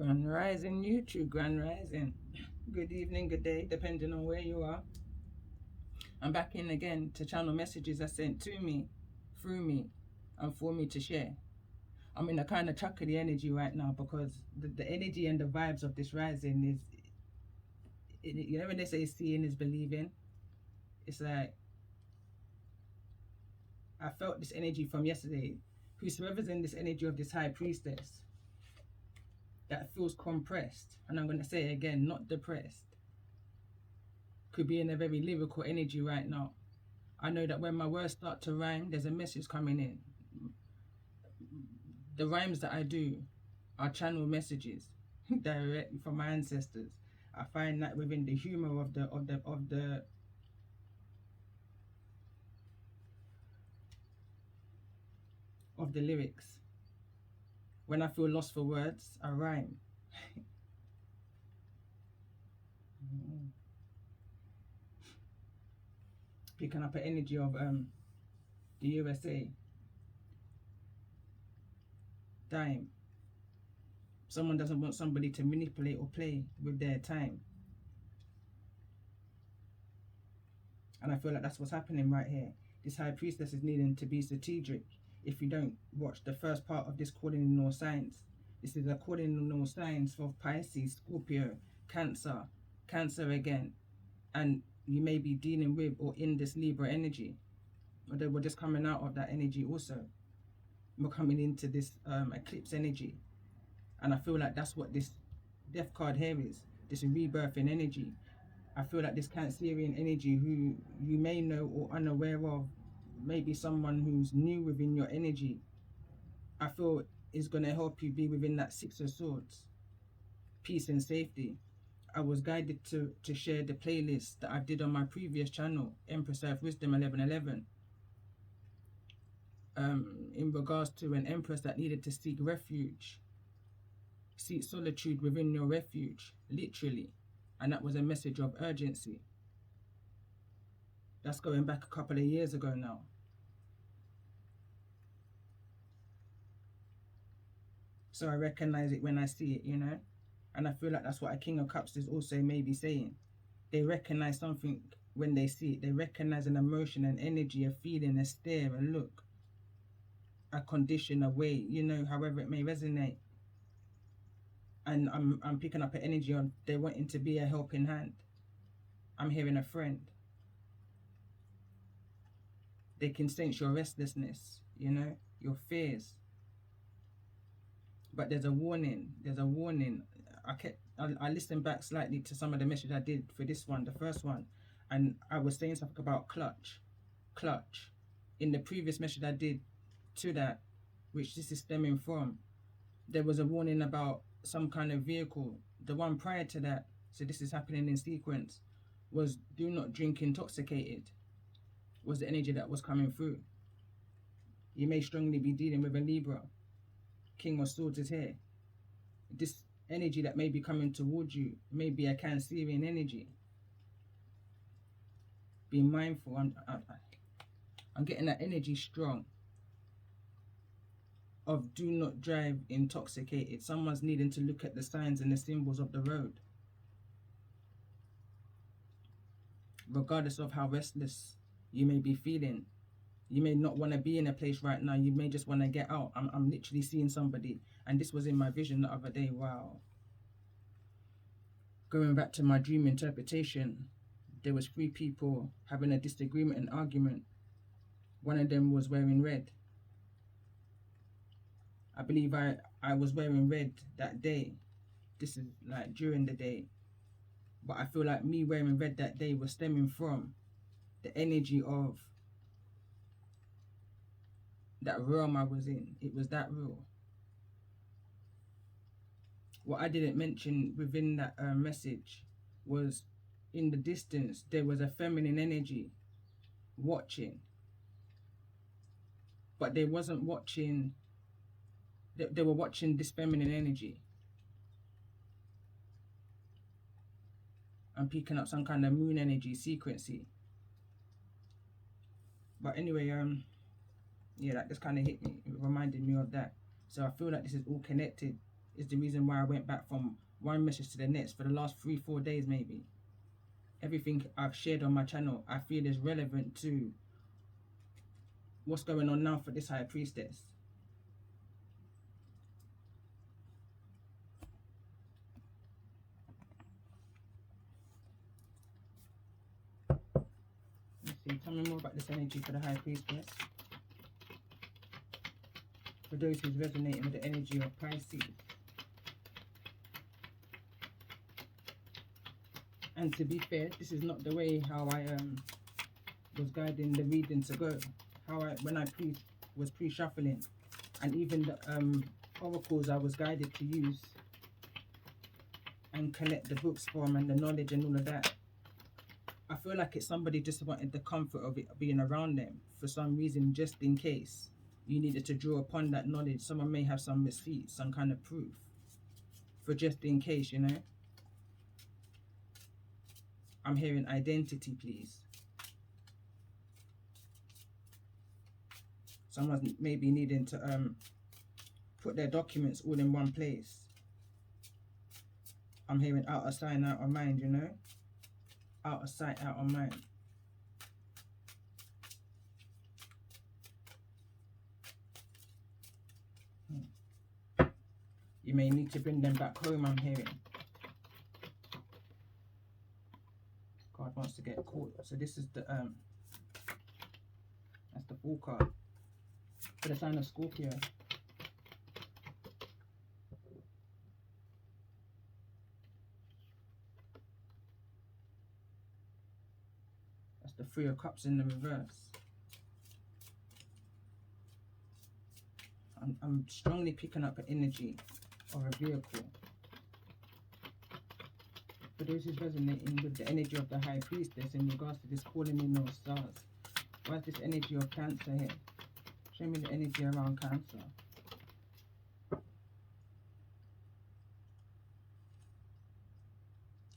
Grand Rising YouTube, Grand Rising. Good evening, good day, depending on where you are. I'm back in again to channel messages I sent to me, through me, and for me to share. I'm in a kind of chuckly energy right now because the energy and the vibes of this rising is, you know when they say seeing is believing? It's like, I felt this energy from yesterday. Whosoever's in this energy of this high priestess, that feels compressed, and I'm going to say it again, not depressed, could be in a very lyrical energy right now. I know that when my words start to rhyme, there's a message coming in. The rhymes that I do are channel messages directly from my ancestors. I find that within the humor of the lyrics. When I feel lost for words, I rhyme. Picking up an energy of the USA. Time. Someone doesn't want somebody to manipulate or play with their time. And I feel like that's what's happening right here. This high priestess is needing to be strategic. If you don't watch the first part of this cardinal signs, this is a cardinal signs for Pisces, Scorpio, Cancer, Cancer again. And you may be dealing with or in this Libra energy. Although we're just coming out of that energy also. We're coming into this eclipse energy. And I feel like that's what this death card here is. This rebirthing energy. I feel like this Cancerian energy, who you may know or unaware of, maybe someone who's new within your energy, I feel is going to help you be within that Six of Swords, peace and safety. I was guided to share the playlist that I did on my previous channel, Empress Earth Wisdom 1111, in regards to an empress that needed to seek refuge, seek solitude within your refuge, literally. And that was a message of urgency. That's going back a couple of years ago now. So I recognize it when I see it, you know? And I feel like that's what a King of Cups is also maybe saying. They recognize something when they see it. They recognize an emotion, an energy, a feeling, a stare, a look, a condition, a way, you know, however it may resonate. And I'm picking up an energy on they're wanting to be a helping hand. I'm hearing a friend. They can sense your restlessness, you know, your fears. But there's a warning. There's a warning. I listened back slightly to some of the messages I did for this one, the first one, and I was saying something about clutch. In the previous message I did to that, which this is stemming from, there was a warning about some kind of vehicle. The one prior to that, so this is happening in sequence, was do not drink intoxicated, was the energy that was coming through. You may strongly be dealing with a Libra. King of Swords is here. This energy that may be coming towards you may be a Cancerian energy. Be mindful. I'm getting that energy strong of do not drive intoxicated. Someone's needing to look at the signs and the symbols of the road. Regardless of how restless you may be feeling, you may not want to be in a place right now. You may just want to get out. I'm literally seeing somebody, and this was in my vision the other day. Wow. Going back to my dream interpretation, there was 3 people having a disagreement and argument. One of them was wearing red. I believe I was wearing red that day. This is like during the day. But I feel like me wearing red that day was stemming from the energy of that realm I was in. It was that real. What I didn't mention within that message was in the distance there was a feminine energy watching, but they wasn't watching. They were watching this feminine energy. I'm picking up some kind of moon energy sequency. But anyway, yeah, that just kind of hit me. It reminded me of that. So I feel like this is all connected. is the reason why I went back from one message to the next for the last 3-4 days maybe. Everything I've shared on my channel I feel is relevant to what's going on now for this high priestess. Let's see, tell me more about this energy for the high priestess. For those who's resonating with the energy of Pisces. And to be fair, this is not the way how I was guiding the reading to go. When I was pre-shuffling, and even the oracles I was guided to use and collect the books from and the knowledge and all of that. I feel like it's somebody just wanted the comfort of it being around them for some reason, just in case you needed to draw upon that knowledge. Someone may have some receipts, some kind of proof, for just in case, you know. I'm hearing identity, please. Someone's maybe needing to put their documents all in one place. I'm hearing out of sight, out of mind, you know. Out of sight, out of mind. You may need to bring them back home, I'm hearing. God wants to get caught. So this is the that's the Fool card for the sign of Scorpio. That's the Three of Cups in the reverse. I'm strongly picking up an energy of a vehicle. For those who's resonating with the energy of the High Priestess in regards to this calling in those stars. Why is this energy of Cancer here? Show me the energy around Cancer.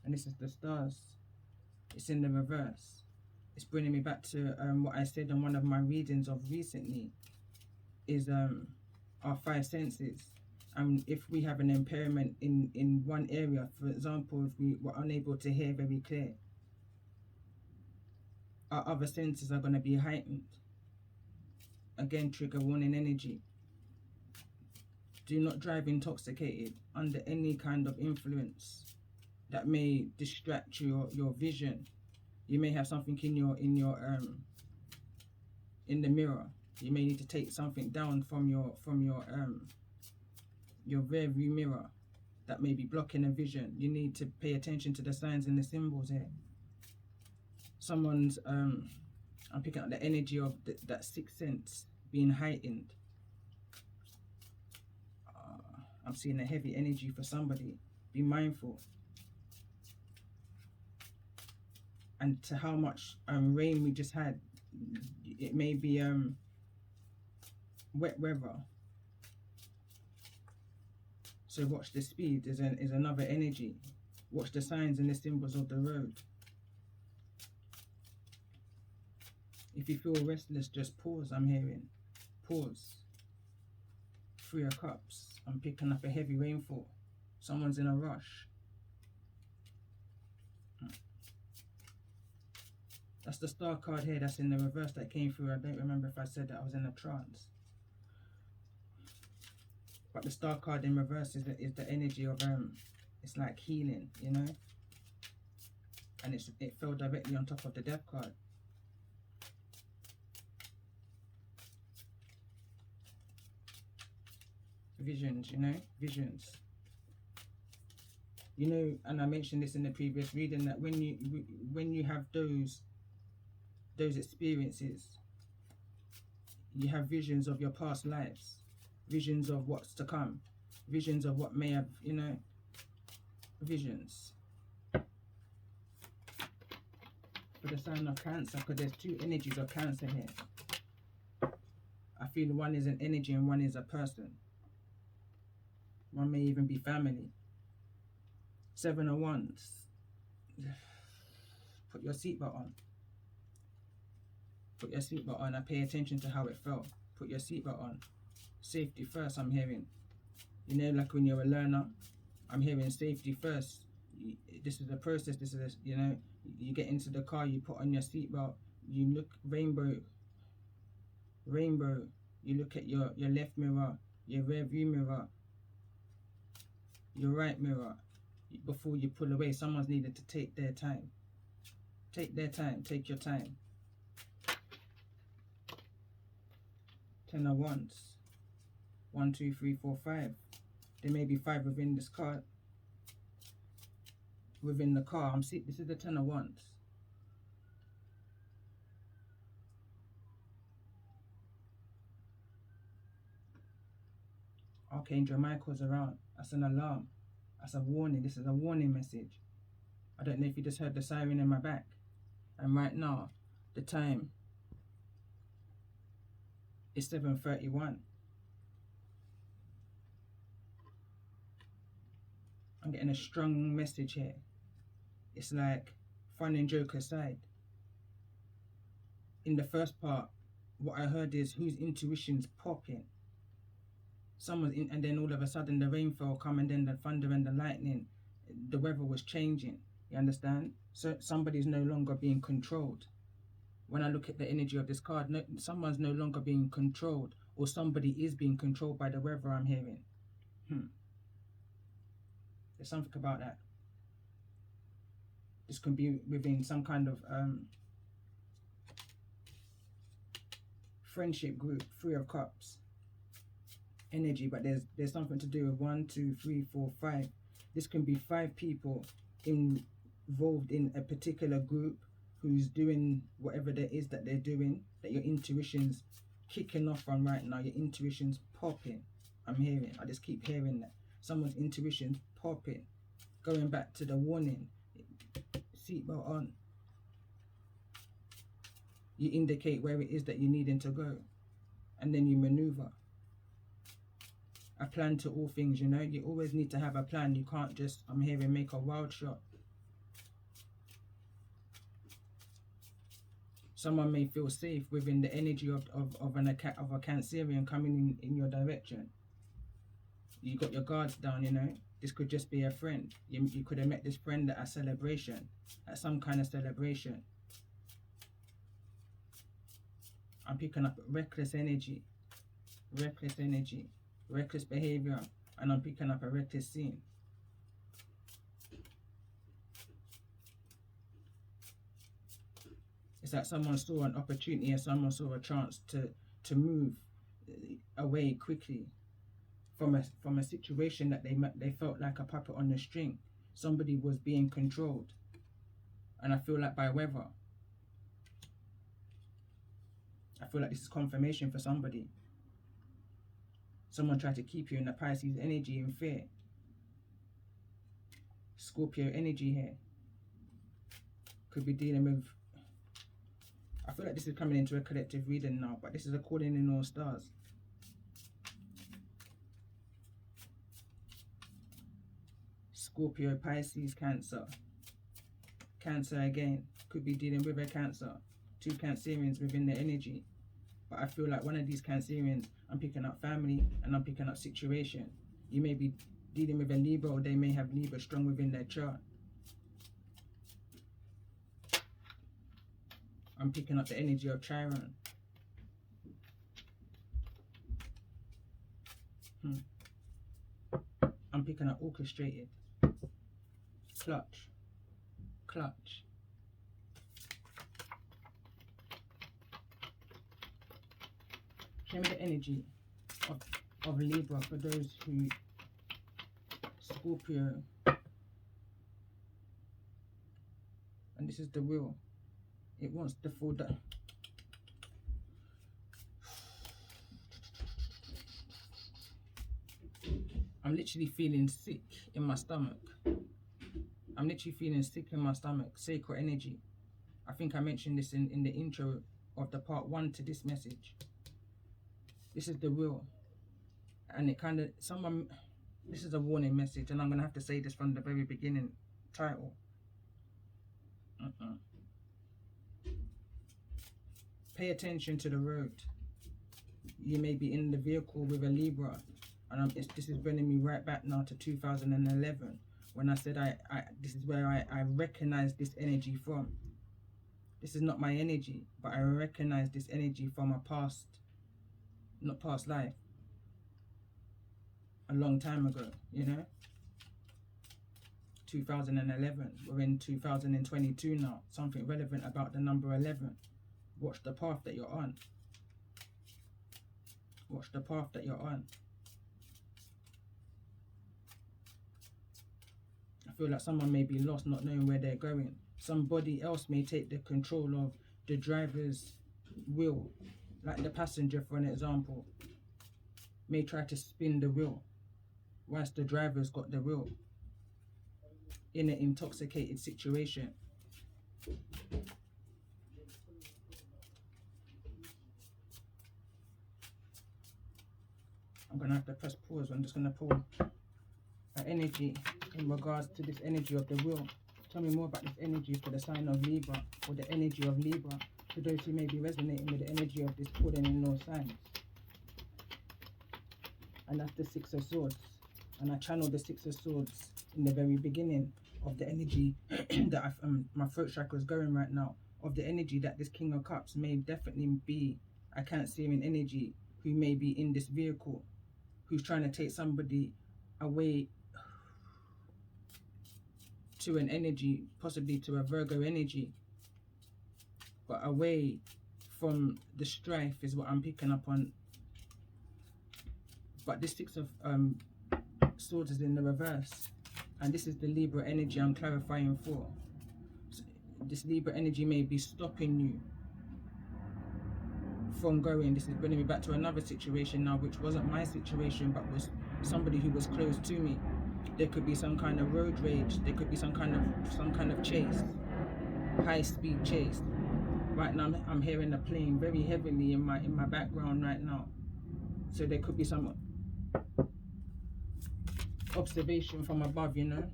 And this is the stars. It's in the reverse. It's bringing me back to what I said on one of my readings of recently. Is our five senses. And if we have an impairment in one area, for example, if we were unable to hear very clear, our other senses are going to be heightened. Again, trigger warning energy. Do not drive intoxicated under any kind of influence that may distract your vision. You may have something in the mirror. You may need to take something down from your rear view mirror that may be blocking a vision. You need to pay attention to the signs and the symbols here. Someone's I'm picking up the energy of that sixth sense being heightened. I'm seeing a heavy energy for somebody. Be mindful. And to how much rain we just had, it may be wet weather. So watch the speed is another energy. Watch the signs and the symbols of the road. If you feel restless, just pause, I'm hearing. Pause. Three of Cups. I'm picking up a heavy rainfall. Someone's in a rush. That's the Star card here that's in the reverse that came through. I don't remember if I said that I was in a trance. But the Star card in reverse is the energy of it's like healing, you know. And it fell directly on top of the Death card. Visions, you know, visions. You know, and I mentioned this in the previous reading, that when you have those experiences, you have visions of your past lives, visions of what's to come, visions of what may have, you know, visions. For the sign of Cancer, because there's two energies of Cancer here. I feel one is an energy and one is a person. One may even be family. Seven of Wands. Put your seatbelt on. Put your seatbelt on. I pay attention to how it felt. Put your seatbelt on. Safety first, I'm hearing. You know, like when you're a learner, I'm hearing safety first. This is a process. This is a, you know, you get into the car, you put on your seatbelt, you look rainbow, rainbow. You look at your left mirror, your rear view mirror, your right mirror. Before you pull away, someone's needed to take their time. Take their time. Take your time. 10 of Wands. 1, 2, 3, 4, 5. There may be 5 within this card. Within the car, I'm seeing this is the 10 of Wands. Archangel Michael's around. That's an alarm. That's a warning. This is a warning message. I don't know if you just heard the siren in my back. And right now, the time is 7:31. I'm getting a strong message here. It's like fun and joke aside. In the first part, what I heard is whose intuition's popping. Someone's in, and then all of a sudden the rainfall come, and then the thunder and the lightning. The weather was changing. You understand? So somebody's no longer being controlled. When I look at the energy of this card, no, someone's no longer being controlled, or somebody is being controlled by the weather I'm hearing. There's something about that. This can be within some kind of friendship group, 3 of Cups energy, but there's something to do with 1, 2, 3, 4, 5. This can be 5 people involved in a particular group who's doing whatever there is that they're doing, that your intuition's kicking off on right now. Your intuition's popping. I'm hearing. I just keep hearing that. Someone's intuition's popping. Going back to the warning. Seatbelt on. You indicate where it is that you're needing to go. And then you maneuver. A plan to all things, you know. You always need to have a plan. You can't just, I'm hearing, make a wild shot. Someone may feel safe within the energy of a Cancerian coming in your direction. You got your guards down, you know. This could just be a friend. You could have met this friend at a celebration, at some kind of celebration. I'm picking up reckless energy, reckless behavior, and I'm picking up a reckless scene. It's like someone saw an opportunity, and someone saw a chance to move away quickly from a situation that they felt like a puppet on the string. Somebody was being controlled, and I feel like by weather. I feel like this is confirmation for somebody. Someone tried to keep you in the Pisces energy in fear. Scorpio energy here. Could be dealing with, I feel like this is coming into a collective reading now, but this is according in all stars. Scorpio, Pisces, Cancer. Cancer again. Could be dealing with a Cancer. 2 Cancerians within the energy. But I feel like one of these Cancerians, I'm picking up family and I'm picking up situation. You may be dealing with a Libra, or they may have Libra strong within their chart. I'm picking up the energy of Chiron. I'm picking up orchestrated. Clutch. Show me the energy of Libra for those who, Scorpio. And this is the will. It wants to fall down. I'm literally feeling sick in my stomach. Sacred energy. I think I mentioned this in the intro of the part 1 to this message. This is the will. And it kind of, this is a warning message, and I'm going to have to say this from the very beginning title. Pay attention to the road. You may be in the vehicle with a Libra. And this is bringing me right back now to 2011, when I said this is where I recognize this energy from. This is not my energy, but I recognize this energy from a past, not past life, a long time ago, you know. 2011, we're in 2022 now. Something relevant about the number 11. Watch the path that you're on. Watch the path that you're on. I feel like someone may be lost, not knowing where they're going. Somebody else may take the control of the driver's wheel, like the passenger, for an example, may try to spin the wheel whilst the driver's got the wheel in an intoxicated situation. I'm gonna have to press pause. I'm just gonna pull an energy in regards to this energy of the wheel. Tell me more about this energy for the sign of Libra, or the energy of Libra, to those who may be resonating with the energy of this cordon in North signs. And that's the Six of Swords. And I channeled the Six of Swords in the very beginning of the energy that my throat chakra is going right now, of the energy that this King of Cups may definitely be. I can't see him in energy, who may be in this vehicle, who's trying to take somebody away to an energy, possibly to a Virgo energy, but away from the strife is what I'm picking up on. But this Six of Swords is in the reverse, and this is the Libra energy I'm clarifying for. So this Libra energy may be stopping you from going. This is bringing me back to another situation now, which wasn't my situation, but was somebody who was close to me. There could be some kind of road rage. There could be some kind of chase, high-speed chase. Right now, I'm hearing a plane very heavily in my background right now. So there could be some observation from above, you know,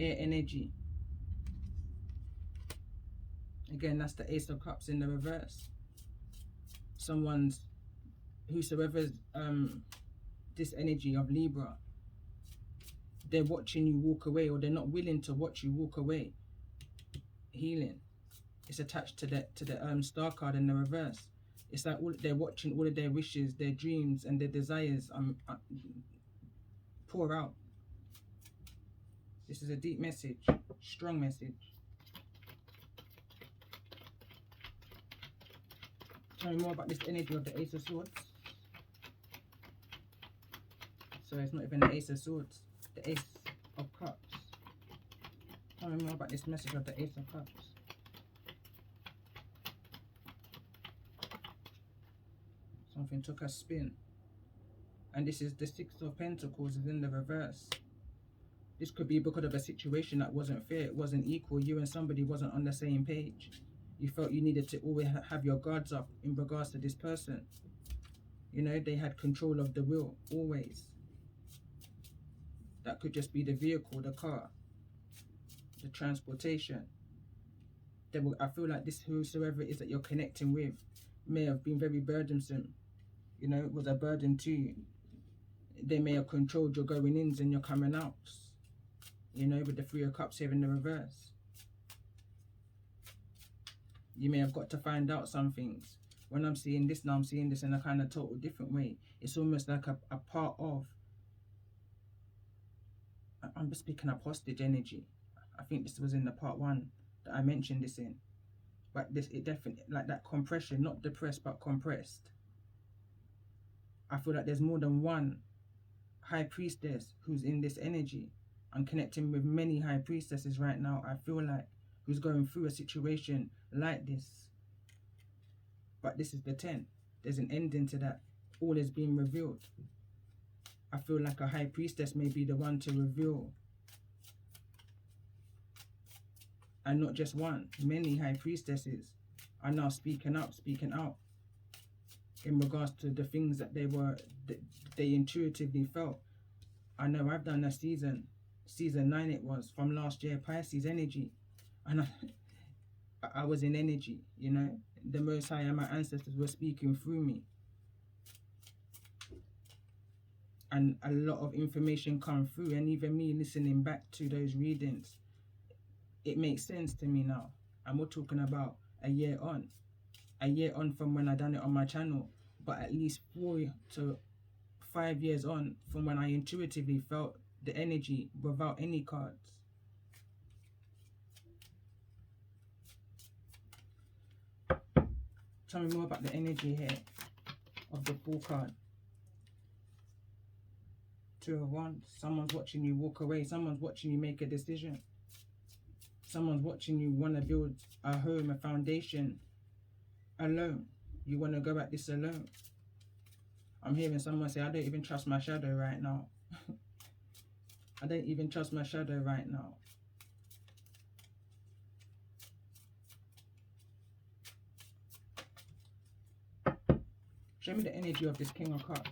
air energy. Again, that's the Ace of Cups in the reverse. Whosoever's this energy of Libra, they're watching you walk away, or they're not willing to watch you walk away. Healing. It's attached to the star card in the reverse. It's like they're watching all of their wishes, their dreams, and their desires pour out. This is a deep message, strong message. Tell me more about this energy of the Ace of Swords. So it's not even the Ace of Swords, the Ace of Cups. Tell me more about this message of the Ace of Cups. Something took a spin. And this is the Six of Pentacles is in the reverse. This could be because of a situation that wasn't fair, it wasn't equal. You and somebody wasn't on the same page. You felt you needed to always have your guards up in regards to this person. You know, they had control of the will, always. That could just be the vehicle, the car, the transportation. I feel like this, whosoever it is that you're connecting with, may have been very burdensome. You know, it was a burden to you. They may have controlled your going ins and your coming outs. You know, with the Three of Cups here in the reverse. You may have got to find out some things. When I'm seeing this now, I'm seeing this in a kind of total different way. It's almost like a part of, I'm just picking up hostage energy. I think this was in the part 1 that I mentioned this in. But it definitely, like that compression, not depressed, but compressed. I feel like there's more than one high priestess who's in this energy. I'm connecting with many high priestesses right now, I feel like, who's going through a situation like this. But this is the 10. There's an ending to that. All is being revealed. I feel like a high priestess may be the one to reveal. And not just one. Many high priestesses are now speaking up, speaking out in regards to the things that they intuitively felt. I know I've done a season 9 it was, from last year, Pisces energy. And I was in energy, you know. The Most High and my ancestors were speaking through me. and a lot of information come through, and even me listening back to those readings, it makes sense to me now. And we're talking about a year on from when I done it on my channel, but at least 4 to 5 years on from when I intuitively felt the energy without any cards. Tell me more about the energy here of the Fool card. 2 of Wands. Someone's watching you walk away. Someone's watching you make a decision. Someone's watching you want to build a home, a foundation alone. You want to go at this alone. I'm hearing someone say, I don't even trust my shadow right now. I don't even trust my shadow right now. Show me the energy of this King of Cups.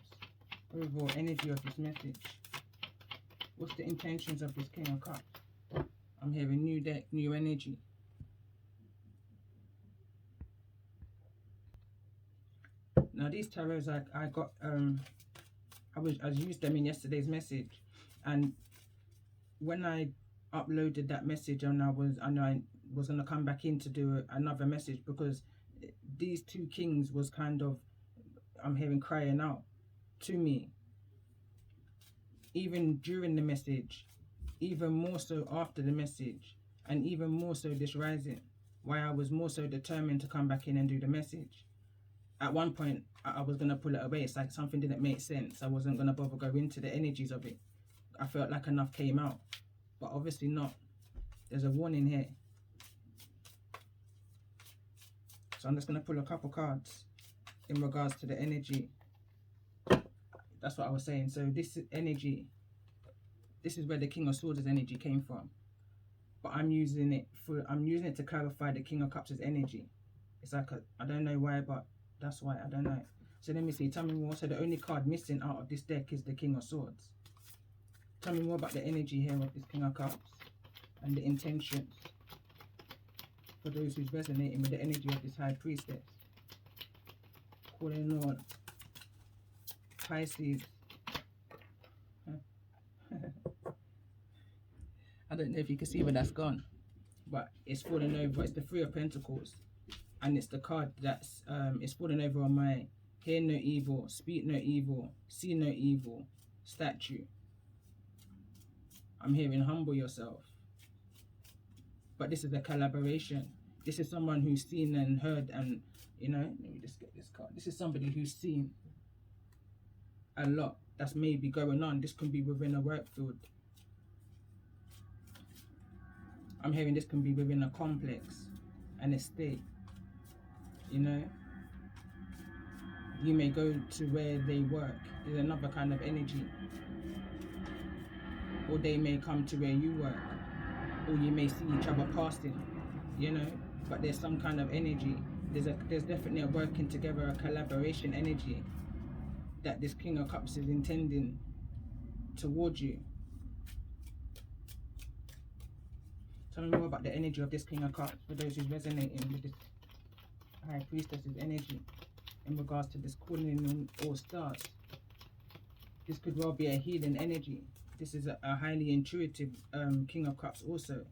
Overall energy of this message. What's the intentions of this King of Cups? I'm hearing new deck, new energy. Now these tarots I got, I used them in yesterday's message, and when I uploaded that message, and I was gonna come back in to do another message, because these 2 kings was kind of, I'm hearing, crying out to me, even during the message, even more so after the message, and even more so this rising, why I was more so determined to come back in and do the message. At one point I was going to pull it away. It's like something didn't make sense. I wasn't going to bother go into the energies of it. I felt like enough came out, but obviously not. There's a warning here. So I'm just going to pull a couple cards in regards to the energy. That's what I was saying. So this energy, this is where the King of Swords' energy came from. But I'm using it to clarify the King of Cups' energy. It's like I don't know why, but that's why. I don't know. So let me see. Tell me more. So the only card missing out of this deck is the King of Swords. Tell me more about the energy here of this King of Cups and the intentions for those who's resonating with the energy of this High Priestess. Calling on Pisces. I don't know if you can see where that's gone, but it's falling over. It's the 3 of Pentacles, and it's the card that's it's falling over on my hear no evil, speak no evil, see no evil statue. I'm hearing humble yourself, but this is a collaboration. This is someone who's seen and heard, and you know, let me just get this card. This is somebody who's seen a lot that's maybe going on. This can be within a work field. I'm hearing this can be within a complex, an estate. You know, you may go to where they work. There's another kind of energy. Or they may come to where you work. Or you may see each other passing, you know. But there's some kind of energy. There's definitely a working together, a collaboration energy that this King of Cups is intending towards you. Tell me more about the energy of this King of Cups for those who's resonating with this High Priestess's energy in regards to this calling in all stars. This could well be a healing energy. This is a highly intuitive King of Cups also.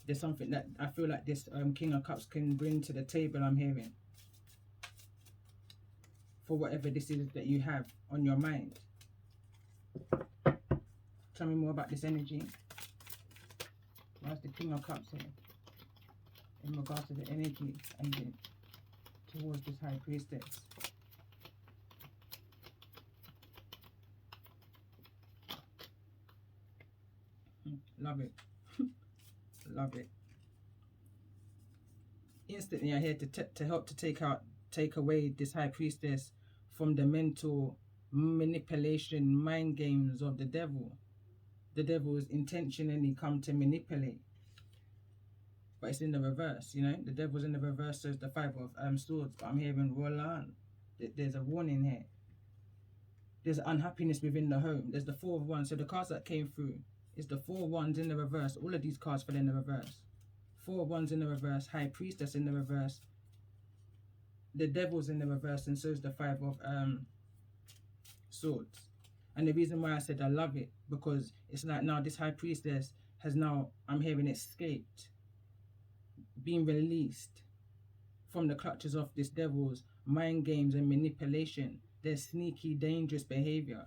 There's something that I feel like this King of Cups can bring to the table, I'm hearing, for whatever this is that you have on your mind. Tell me more about this energy. Why's the King of Cups here in regards to the energy and towards this High Priestess? Love it. Love it. Instantly, I'm here to help to take away this High Priestess from the mental manipulation, mind games of the devil. The devil is intentionally come to manipulate, but it's in the reverse. You know, the devil's in the reverse, so it's the 5 of Swords. But I'm hearing Roland. There's a warning here. There's unhappiness within the home. There's the 4 of Wands. So the cards that came through is the 4 of Wands in the reverse. All of these cards fell in the reverse. 4 of Wands in the reverse. High Priestess in the reverse. the devil's in the reverse, and so is the Five of Swords. And the reason why I said I love it, because it's like now this High Priestess has now, I'm hearing, escaped, being released from the clutches of this devil's mind games and manipulation, their sneaky, dangerous behavior.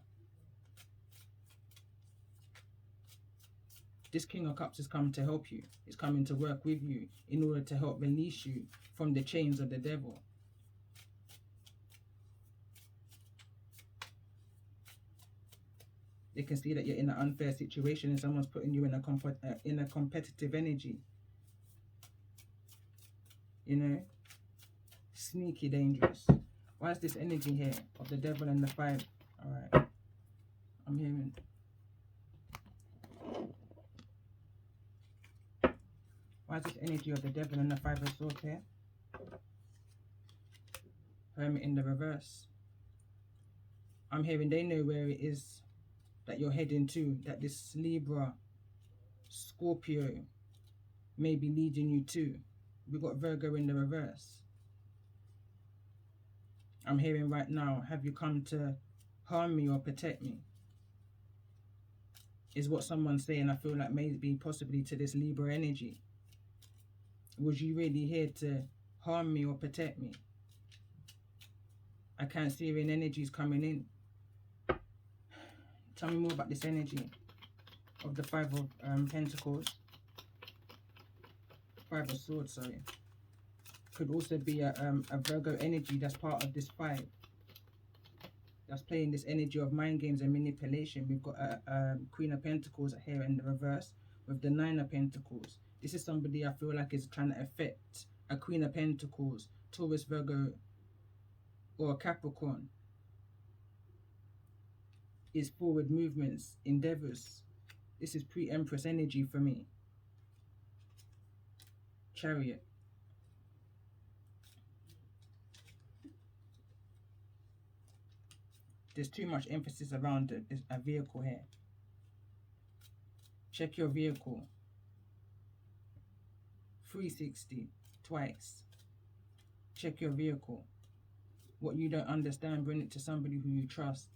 This King of Cups has come to help you. It's coming to work with you in order to help release you from the chains of the devil. They can see that you're in an unfair situation and someone's putting you in a competitive energy. You know, sneaky, dangerous. Why is this energy here of the devil and the Five? All right, I'm hearing. Why is this energy of the devil and the Five of Swords here? Hermit in the reverse. I'm hearing they know where it is that you're heading to, that this Libra, Scorpio may be leading you to. We got Virgo in the reverse. I'm hearing right now, have you come to harm me or protect me? Is what someone's saying. I feel like maybe possibly to this Libra energy. Was you really here to harm me or protect me? I can't see any energies coming in. Tell me more about this energy of the Five of Pentacles. Five of Swords, sorry. Could also be a Virgo energy that's part of this Five. That's playing this energy of mind games and manipulation. We've got a Queen of Pentacles here in the reverse with the Nine of Pentacles. This is somebody I feel like is trying to affect a Queen of Pentacles, Taurus, Virgo, or a Capricorn. Is forward movements, endeavors. This is pre-Empress energy for me. Chariot. There's too much emphasis around a vehicle here. Check your vehicle. 360 twice. Check your vehicle. What you don't understand, bring it to somebody who you trust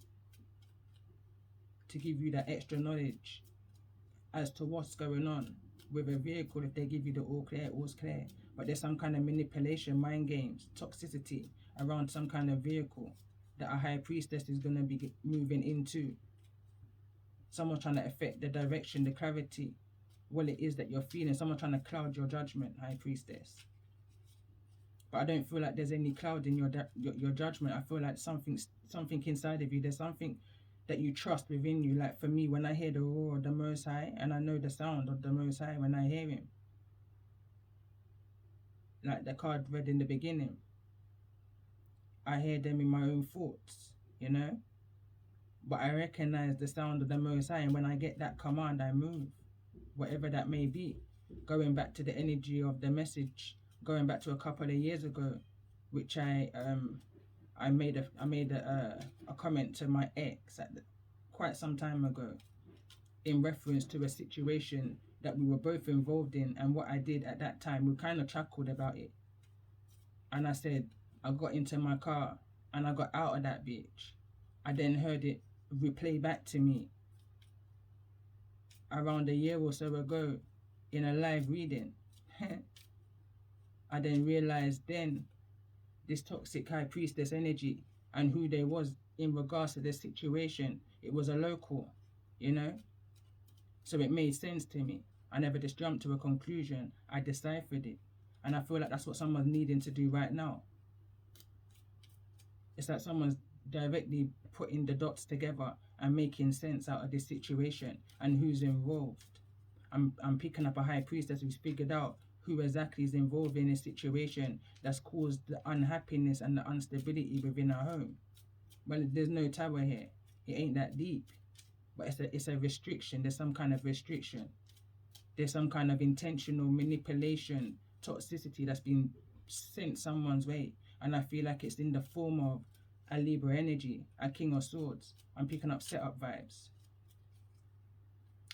to give you that extra knowledge as to what's going on with a vehicle. If they give you the all clear, all's clear. But there's some kind of manipulation, mind games, toxicity around some kind of vehicle that a High Priestess is going to be moving into. Someone trying to affect the direction, the clarity, what it is that you're feeling. Someone trying to cloud your judgment, High Priestess. But I don't feel like there's any cloud in your judgment. I feel like something inside of you, there's something that you trust within you. Like for me, when I hear the roar of the Most High, and I know the sound of the Most High when I hear him, like the card read in the beginning, I hear them in my own thoughts, you know, but I recognize the sound of the Most High, and when I get that command, I move, whatever that may be. Going back to the energy of the message, going back to a couple of years ago, which I made a comment to my ex quite some time ago in reference to a situation that we were both involved in, and what I did at that time. We kind of chuckled about it, and I said I got into my car and I got out of that bitch. I then heard it replay back to me around a year or so ago in a live reading. I then realized then this toxic High Priestess energy and who they was in regards to this situation. It was a local, you know, so it made sense to me. I never just jumped to a conclusion. I deciphered it, and I feel like that's what someone's needing to do right now. It's like someone's directly putting the dots together and making sense out of this situation and who's involved. I'm picking up a High Priestess who's figured out who exactly is involved in a situation that's caused the unhappiness and the instability within our home. Well, there's no tower here. It ain't that deep. But it's a restriction. There's some kind of restriction. There's some kind of intentional manipulation, toxicity that's been sent someone's way. And I feel like it's in the form of a Libra energy, a King of Swords. I'm picking up setup vibes.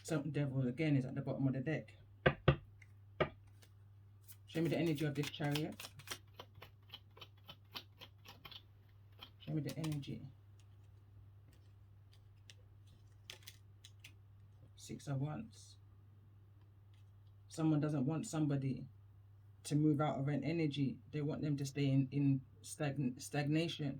Some devil again is at the bottom of the deck. Show me the energy of this Chariot. Give me the energy. Six of Wands. Someone doesn't want somebody to move out of an energy. They want them to stay in stagnation,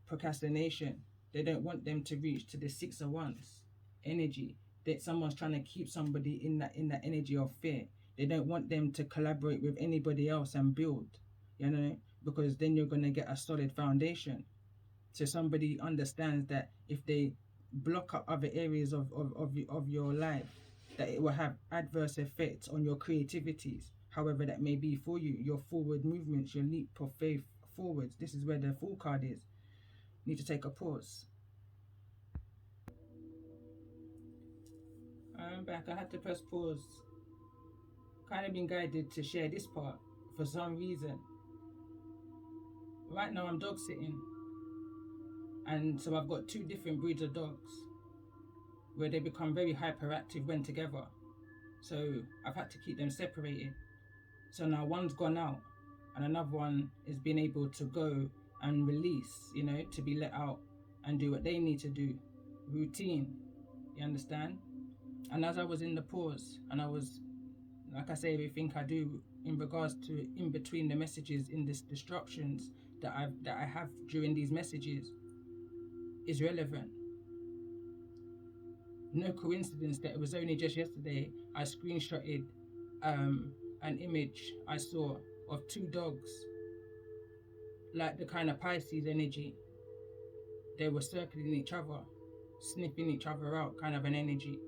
procrastination. They don't want them to reach to the Six of Wands energy. That someone's trying to keep somebody in that energy of fear. They don't want them to collaborate with anybody else and build, you know, because then you're going to get a solid foundation. So somebody understands that if they block up other areas of your life, that it will have adverse effects on your creativities, however that may be for you, your forward movements, your leap of faith forwards. This is where the Fool card is. Need to take a pause. I'm back. I had to press pause. Kind of been guided to share this part for some reason. Right now I'm dog sitting, and so I've got two different breeds of dogs where they become very hyperactive when together. So I've had to keep them separated. So now one's gone out and another one is being able to go and release, you know, to be let out and do what they need to do. Routine, you understand? And as I was in the pause, and I was, like I say, everything I do in regards to in between the messages in this disruptions that I have during these messages is relevant. No coincidence that it was only just yesterday I screenshotted an image I saw of two dogs, like the kind of Pisces energy. They were circling each other, sniffing each other out, kind of an energy.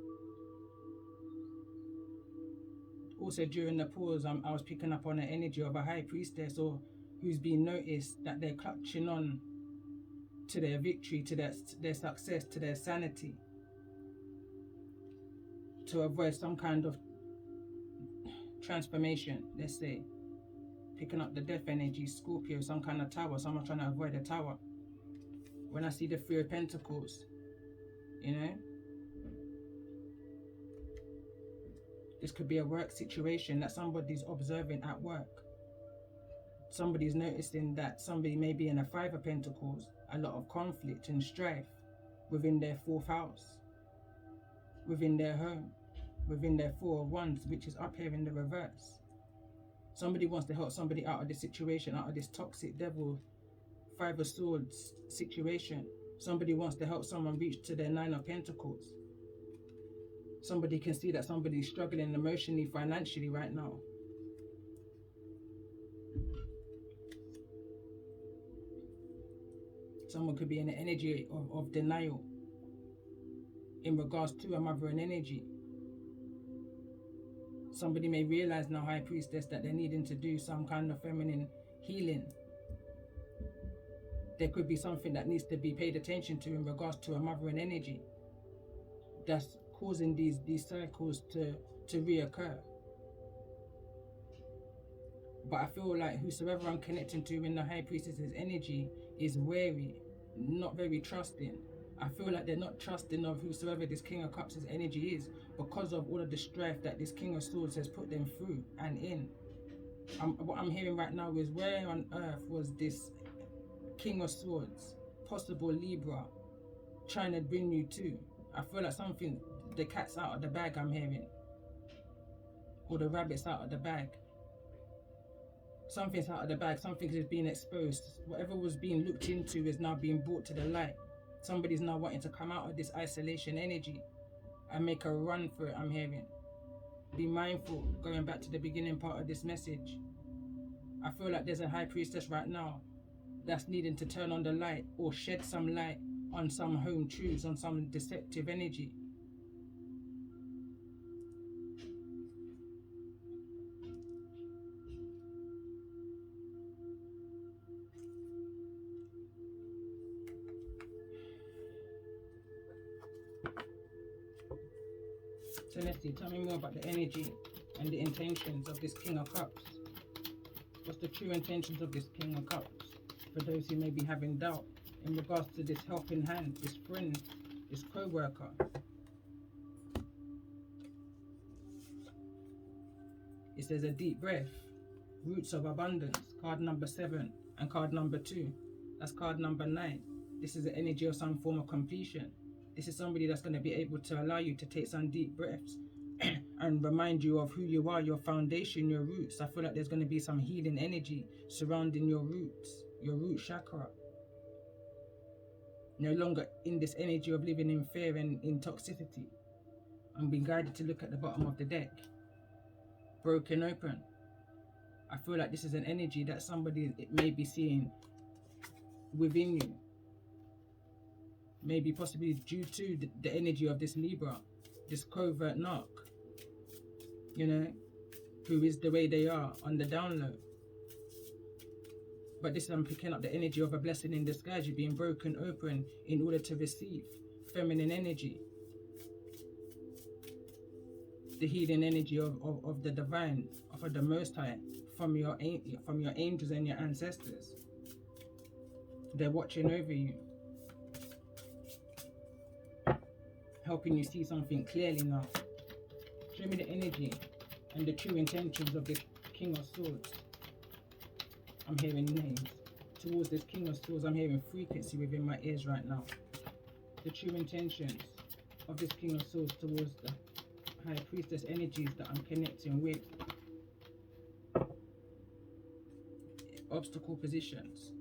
Also during the pause, I was picking up on the energy of a high priestess, or who's been noticed that they're clutching on to their victory, to their success, to their sanity, to avoid some kind of transformation, let's say. Picking up the death energy, Scorpio, some kind of tower, someone trying to avoid a tower. When I see the Three of Pentacles, you know, this could be a work situation that somebody's observing at work. Somebody's noticing that somebody may be in a Five of Pentacles, a lot of conflict and strife within their fourth house, within their home, within their Four of Wands, which is up here in the reverse. Somebody wants to help somebody out of this situation, out of this toxic devil, Five of Swords situation. Somebody wants to help someone reach to their Nine of Pentacles. Somebody can see that somebody's struggling emotionally, financially right now. Someone could be in the energy of denial in regards to a mothering energy. Somebody may realize now, High Priestess, that they're needing to do some kind of feminine healing. There could be something that needs to be paid attention to in regards to a mothering energy that's causing these cycles to reoccur. But I feel like whosoever I'm connecting to in the High Priestess's energy is wary, not very trusting. I feel like they're not trusting of whosoever this King of Cups' energy is, because of all of the strife that this King of Swords has put them through and in. What I'm hearing right now is, where on earth was this King of Swords, possible Libra, trying to bring you to? I feel like something, the cat's out of the bag, I'm hearing. Or the rabbit's out of the bag. Something's out of the bag, something is being exposed. Whatever was being looked into is now being brought to the light. Somebody's now wanting to come out of this isolation energy and make a run for it, I'm hearing. Be mindful, going back to the beginning part of this message. I feel like there's a High Priestess right now that's needing to turn on the light or shed some light on some home truths, on some deceptive energy. So let's see, tell me more about the energy and the intentions of this King of Cups. What's the true intentions of this King of Cups? For those who may be having doubt in regards to this helping hand, this friend, this co-worker. It says a deep breath, roots of abundance, card number 7 and card number 2. That's card number 9. This is the energy of some form of completion. This is somebody that's going to be able to allow you to take some deep breaths and remind you of who you are, your foundation, your roots. I feel like there's going to be some healing energy surrounding your roots, your root chakra. No longer in this energy of living in fear and in toxicity. I'm being guided to look at the bottom of the deck. Broken open. I feel like this is an energy that somebody may be seeing within you. Maybe possibly due to the energy of this Libra, this covert narc, you know, who is the way they are on the down low. But this I'm picking up the energy of a blessing in disguise. You're being broken open in order to receive feminine energy. The healing energy of the divine, of the Most High, from your angels and your ancestors. They're watching over you, helping you see something clearly now. Show me the energy and the true intentions of this King of Swords. I'm hearing names. Towards this King of Swords, I'm hearing frequency within my ears right now. The true intentions of this King of Swords towards the High Priestess energies that I'm connecting with. Obstacle positions.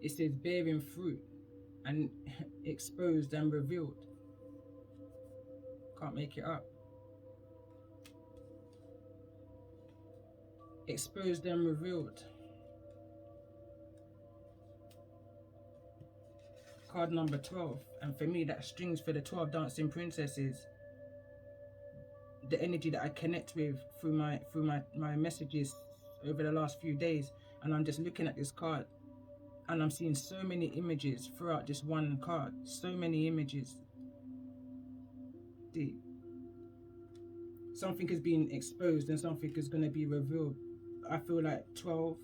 It says bearing fruit and exposed and revealed. Can't make it up. Exposed and revealed. Card number 12. And for me, that strings for the 12 dancing princesses. The energy that I connect with through my messages over the last few days. And I'm just looking at this card. And I'm seeing so many images throughout this one card. So many images. Deep. Something is being exposed and something is going to be revealed. I feel like 12,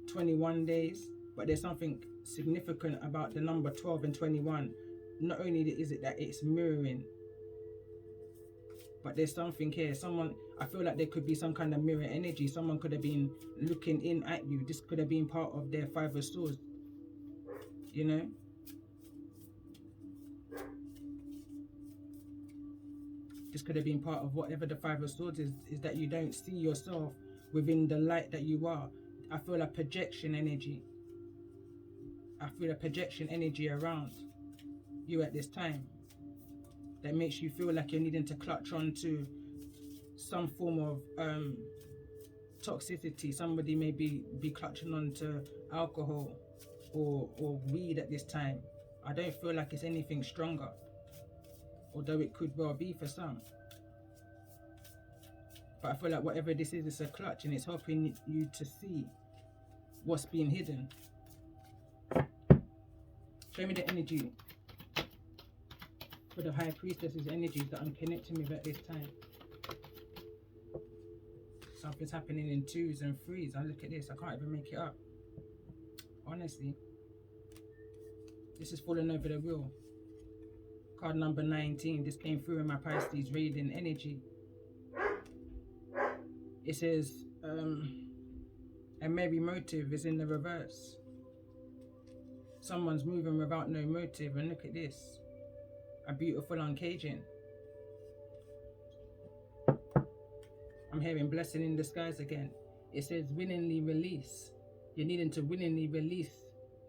21 days. But there's something significant about the number 12 and 21. Not only is it that it's mirroring, but there's something here. I feel like there could be some kind of mirror energy. Someone could have been looking in at you. This could have been part of their 5 of Swords. You know? This could have been part of whatever the 5 of Swords is that you don't see yourself within the light that you are. I feel a projection energy. I feel a projection energy around you at this time that makes you feel like you're needing to clutch on to some form of toxicity. Somebody may be clutching on to alcohol or weed at this time. I don't feel like it's anything stronger, although it could well be for some. But I feel like whatever this is, it's a clutch and it's helping you to see what's being hidden. Show me the energy for the High Priestess's energies that I'm connecting with at this time. Something's happening in 2s and 3s. I look at this, I can't even make it up. Honestly. This is falling over the wheel. Card number 19. This came through in my Pisces reading energy. It says, a merry motive is in the reverse. Someone's moving without no motive, and look at this. A beautiful uncaging. I'm hearing blessing in disguise again. It says willingly release. You're needing to willingly release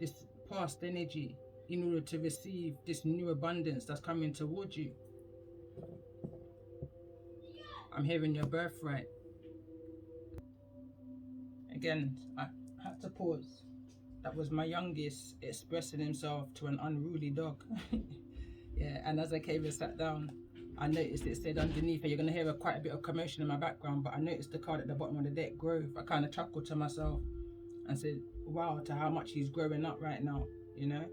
this past energy in order to receive this new abundance that's coming towards you. I'm hearing your birthright. Again, I had to pause. That was my youngest expressing himself to an unruly dog. Yeah, and as I came and sat down, I noticed it said underneath, and you're going to hear quite a bit of commotion in my background, but I noticed the card at the bottom of the deck, Growth. I kind of chuckled to myself and said, wow, to how much he's growing up right now, you know?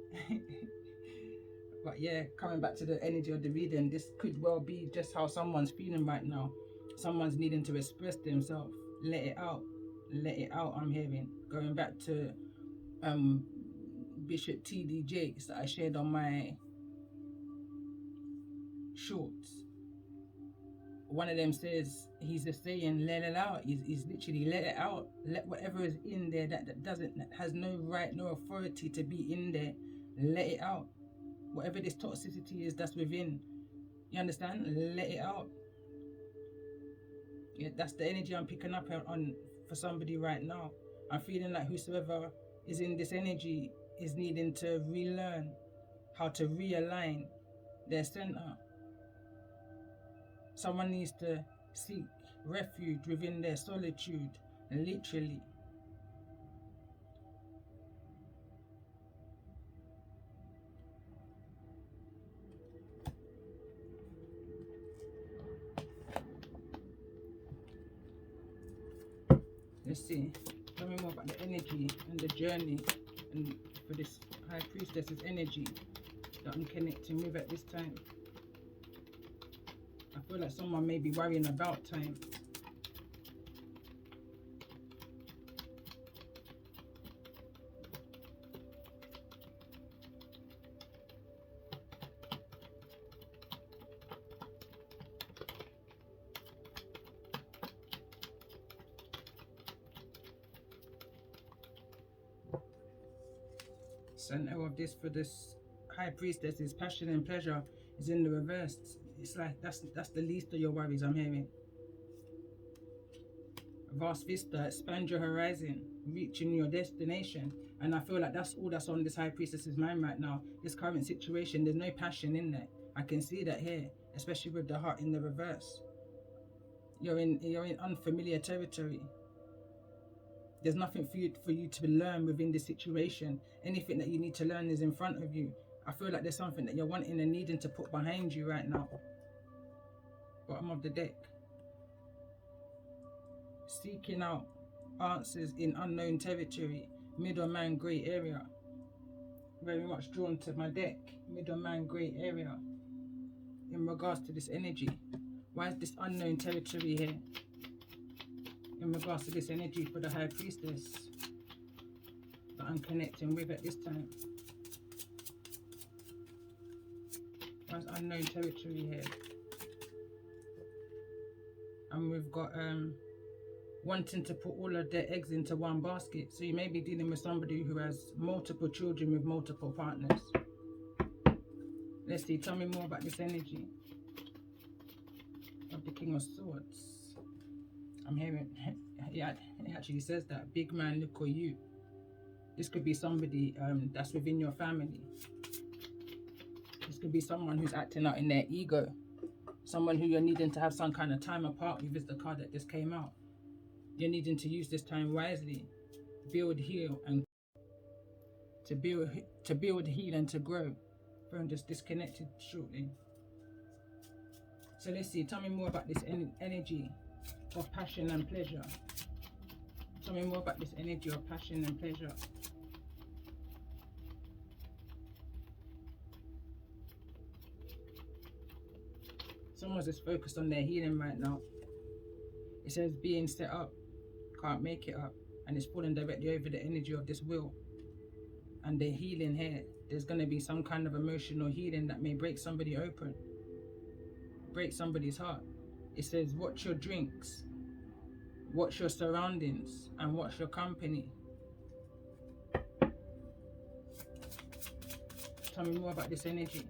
But yeah, coming back to the energy of the reading, this could well be just how someone's feeling right now. Someone's needing to express themselves. Let it out. Let it out, I'm hearing. Going back to Bishop T.D. Jakes that I shared on my shorts one of them says, he's just saying, let it out. He's literally let it out. Let whatever is in there that has no right, no authority to be in there, let it out. Whatever this toxicity is that's within, you understand? Let it out. Yeah, that's the energy I'm picking up on for somebody right now. I'm feeling like whosoever is in this energy is needing to relearn how to realign their center. Someone needs to seek refuge within their solitude, literally. Let's see. Tell me more about the energy and the journey, and for this high priestess's energy that I'm connecting with at this time. I feel like someone may be worrying about time. Center of this for this high priestess is passion and pleasure is in the reverse. It's like that's the least of your worries I'm hearing. Vast vista, expand your horizon, reaching your destination. And I feel like that's all that's on this high priestess's mind right now. This current situation, there's no passion in there. I can see that here, especially with the heart in the reverse. You're in unfamiliar territory. There's nothing for you to learn within this situation. Anything that you need to learn is in front of you. I feel like there's something that you're wanting and needing to put behind you right now. Bottom of the deck. Seeking out answers in unknown territory. Middleman grey area. Very much drawn to my deck. Middleman grey area. In regards to this energy. Why is this unknown territory here? In regards to this energy for the high priestess that I'm connecting with at this time. What's unknown territory here? And we've got wanting to put all of their eggs into one basket. So you may be dealing with somebody who has multiple children with multiple partners. Let's see, tell me more about this energy of the King of Swords. I'm hearing, yeah, it actually says that, big man, look at you. This could be somebody that's within your family. This could be someone who's acting out in their ego. Someone who you're needing to have some kind of time apart with is the card that just came out. You're needing to use this time wisely. Build, heal, and to build, heal, and to grow. Phone just disconnected shortly. So let's see, tell me more about this energy of passion and pleasure. Tell me more about this energy of passion and pleasure. Someone's just focused on their healing right now. It says being set up, can't make it up, and it's falling directly over the energy of this wheel. And the healing here, there's going to be some kind of emotional healing that may break somebody open, break somebody's heart. It says watch your drinks, watch your surroundings, and watch your company. Tell me more about this energy.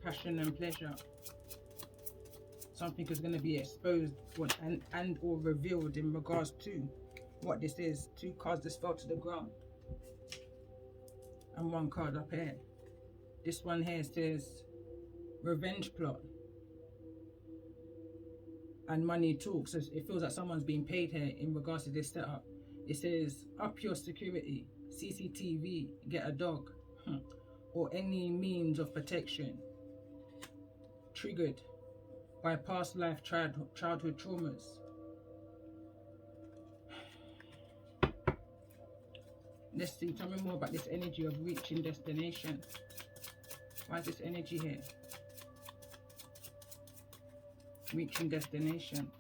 Passion and pleasure. Something is going to be exposed and or revealed in regards to what this is. 2 cards just fell to the ground. And 1 card up here. This one here says revenge plot. And money talks. It feels like someone's being paid here in regards to this setup. It says up your security, CCTV, get a dog, or any means of protection. Triggered by past life childhood traumas. Let's see, tell me more about this energy of reaching destination. Why is this energy here? Reaching destination.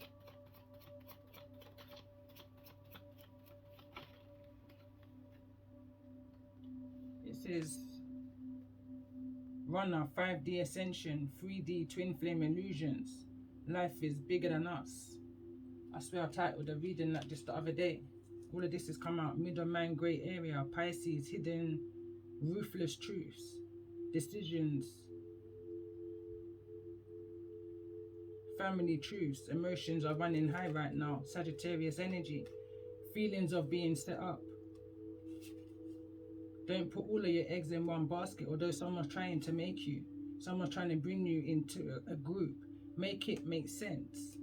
It says run Nirvana, 5D ascension, 3D twin flame illusions. Life is bigger than us. I swear I titled a reading that just the other day. All of this has come out. Middle man, grey area, Pisces, hidden, ruthless truths, decisions, family truths. Emotions are running high right now. Sagittarius energy, feelings of being set up. Don't put all of your eggs in one basket, although someone's trying to make you. Someone's trying to bring you into a group. Make it make sense.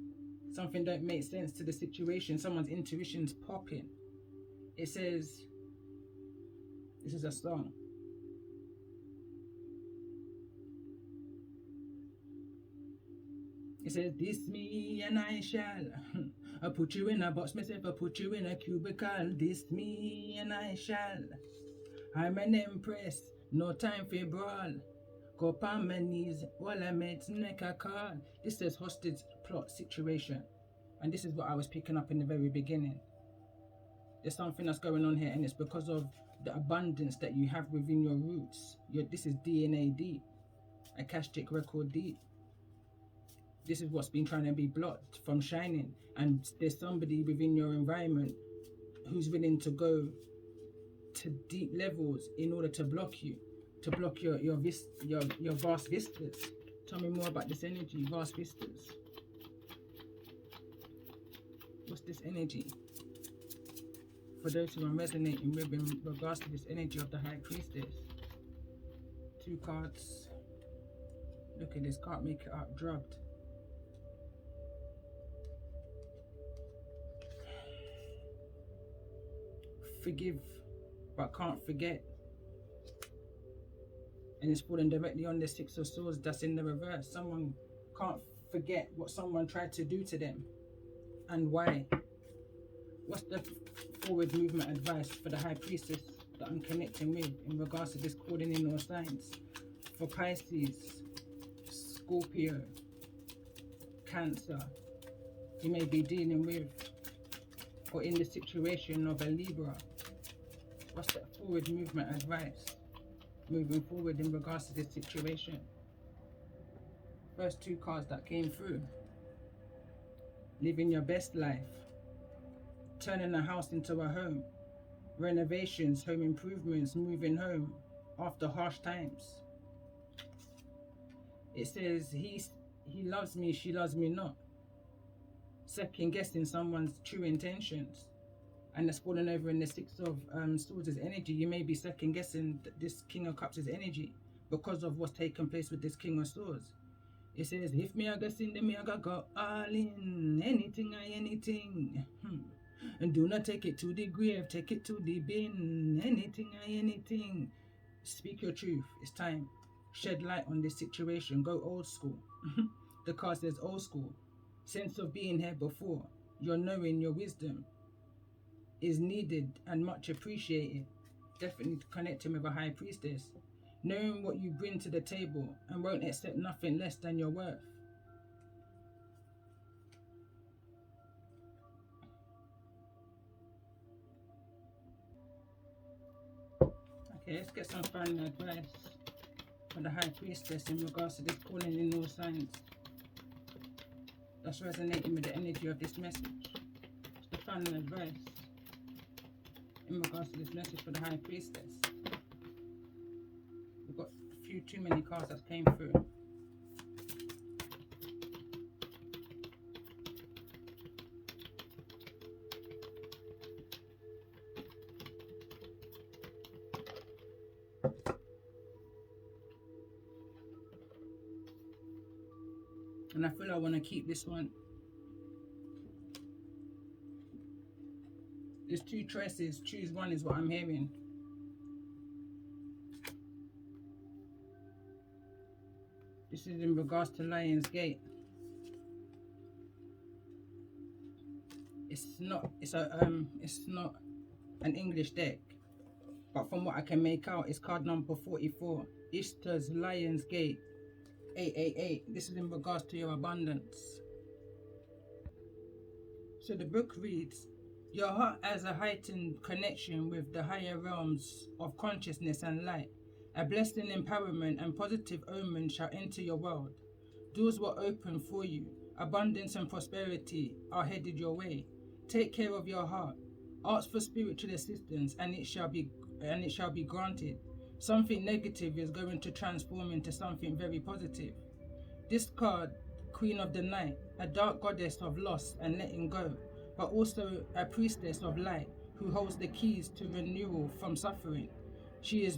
Something don't make sense to the situation. Someone's intuition's popping. It says, this is a song. It says, this me and I shall. I put you in a box, myself, I put you in a cubicle. This me and I shall. I'm an empress, no time for brawl. Go on my knees, while I made neck a call. This says hostage plot situation. And this is what I was picking up in the very beginning. There's something that's going on here, and it's because of the abundance that you have within your roots. This is DNA deep, Akashic record deep. This is what's been trying to be blocked from shining. And there's somebody within your environment who's willing to go to deep levels in order to block you, to block your vast vistas. Tell me more about this energy, vast vistas. What's this energy? For those who are resonating with in regards to this energy of the High Priestess. 2 cards. Look at this, can't make it up, drugged. Forgive, but can't forget. And it's falling directly on the 6 of Swords that's in the reverse. Someone can't forget what someone tried to do to them and why. What's the forward movement advice for the High Priestess that I'm connecting with in regards to this calling in all signs? For Pisces, Scorpio, Cancer, you may be dealing with or in the situation of a Libra. What's that forward movement advice moving forward in regards to this situation? First 2 cards that came through. Living your best life. Turning a house into a home. Renovations, home improvements, moving home after harsh times. It says he loves me, she loves me not. Second guessing someone's true intentions. And that's falling over in the 6 of Swords' energy. You may be second guessing this King of Cups' energy because of what's taken place with this King of Swords. It says, if me I go sin, then me I go all in. Anything. And do not take it to the grave, take it to the bin. Anything. Speak your truth. It's time. Shed light on this situation. Go old school. The card says old school. Sense of being here before. Your knowing, your wisdom is needed and much appreciated. Definitely connecting with a High Priestess. Knowing what you bring to the table and won't accept nothing less than your worth. Okay, let's get some final advice for the High Priestess in regards to this calling in all signs that's resonating with the energy of this message. It's the final advice in regards to this message for the High Priestess. We've got a few too many cards that came through. And I feel I want to keep this one. There's 2 choices. Choose one is what I'm hearing. This is in regards to Lion's Gate. It's not an English deck. But from what I can make out, it's card number 44. Ishtar's Lion's Gate 888. This is in regards to your abundance. So the book reads, your heart has a heightened connection with the higher realms of consciousness and light, A blessing, empowerment, and positive omen shall enter your world. Doors will open for you. Abundance and prosperity are headed your way. Take care of your heart. Ask for spiritual assistance, and it shall be granted. Something negative is going to transform into something very positive. This card, Queen of the Night, a dark goddess of loss and letting go, but also a priestess of light who holds the keys to renewal from suffering. She is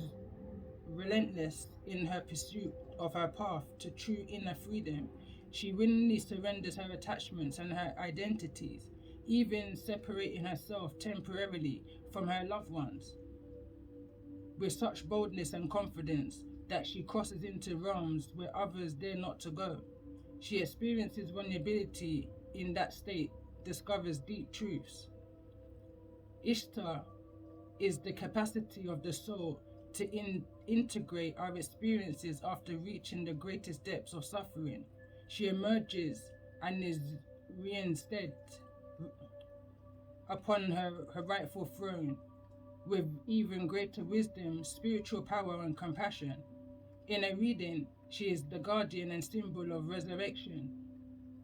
relentless in her pursuit of her path to true inner freedom. She willingly surrenders her attachments and her identities, even separating herself temporarily from her loved ones. With such boldness and confidence that she crosses into realms where others dare not to go. She experiences vulnerability in that state, discovers deep truths. Ishtar is the capacity of the soul to integrate our experiences after reaching the greatest depths of suffering. She emerges and is reinstated upon her rightful throne with even greater wisdom, spiritual power, and compassion. In a reading, she is the guardian and symbol of resurrection.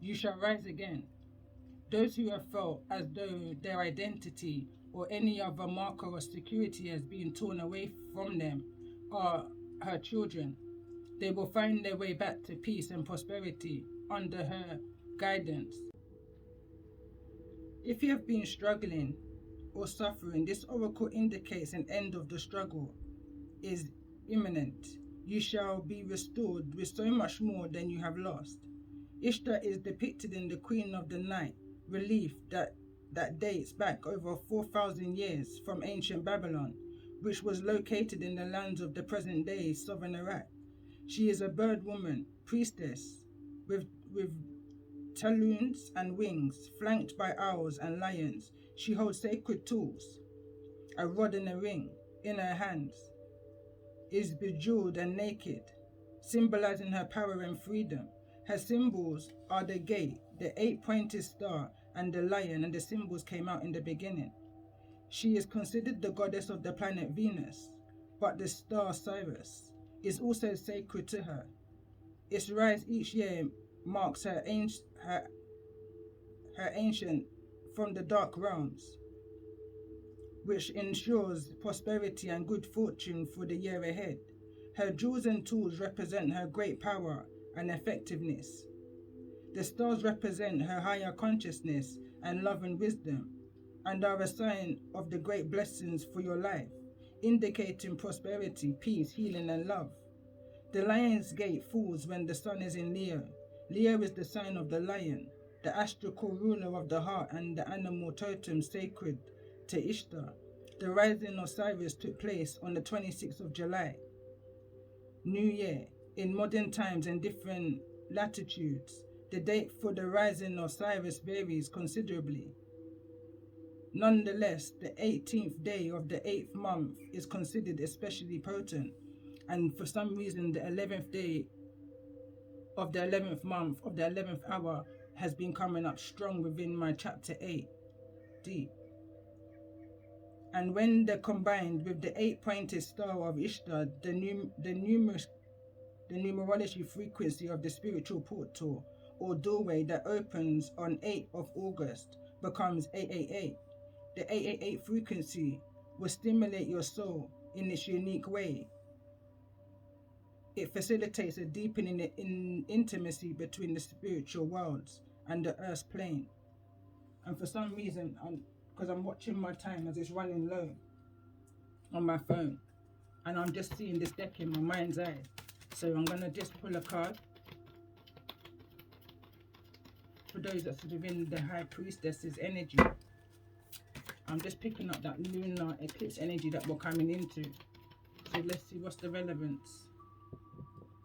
You shall rise again. Those who have felt as though their identity or any other marker or security has been torn away from them are her children. They will find their way back to peace and prosperity under her guidance. If you have been struggling or suffering, this oracle indicates an end of the struggle is imminent. You shall be restored with so much more than you have lost. Ishtar is depicted in the Queen of the Night relief that dates back over 4,000 years from ancient Babylon, which was located in the lands of the present-day southern Iraq. She is a bird woman, priestess, with talons and wings, flanked by owls and lions. She holds sacred tools, a rod and a ring in her hands, is bejeweled and naked, symbolizing her power and freedom. Her symbols are the gate, the 8-pointed star, and the lion, and the symbols came out in the beginning. She is considered the goddess of the planet Venus, but the star Sirius is also sacred to her. Its rise each year marks her ancient from the dark realms, which ensures prosperity and good fortune for the year ahead. Her jewels and tools represent her great power and effectiveness. The stars represent her higher consciousness and love and wisdom, and are a sign of the great blessings for your life, indicating prosperity, peace, healing, and love. The lion's gate falls when the sun is in Leo. Leo is the sign of the lion, the astral ruler of the heart and the animal totem sacred to Ishtar. The rising of Sirius took place on the 26th of July, New Year. In modern times and different latitudes, the date for the rising of Sirius varies considerably. Nonetheless, the 18th day of the 8th month is considered especially potent, and for some reason the 11th day of the 11th month of the 11th hour has been coming up strong within my chapter 8 deep. And when they're combined with the 8-pointed star of Ishtar, the numerology frequency of the spiritual portal or doorway that opens on 8th of August becomes 888. The 888 frequency will stimulate your soul in its unique way. It facilitates a deepening in intimacy between the spiritual worlds and the earth's plane. And for some reason, because I'm watching my time as it's running low on my phone, and I'm just seeing this deck in my mind's eye. So I'm going to just pull a card for those that's within the High Priestess's energy. I'm just picking up that lunar eclipse energy that we're coming into. So let's see what's the relevance.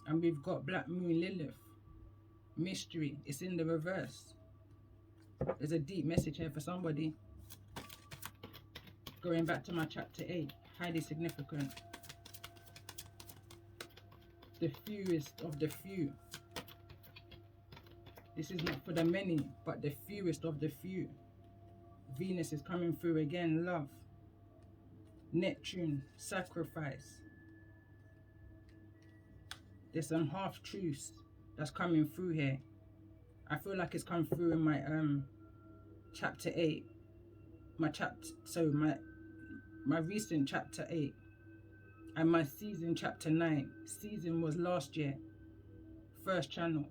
And we've got Black Moon Lilith. Mystery. It's in the reverse. There's a deep message here for somebody. Going back to my chapter 8. Highly significant. The fewest of the few. This is not for the many, but the fewest of the few. Venus is coming through again, love. Neptune, sacrifice. There's some half truths that's coming through here. I feel like it's come through in my chapter 8. My recent chapter 8 and my season chapter 9. Season was last year, first channel.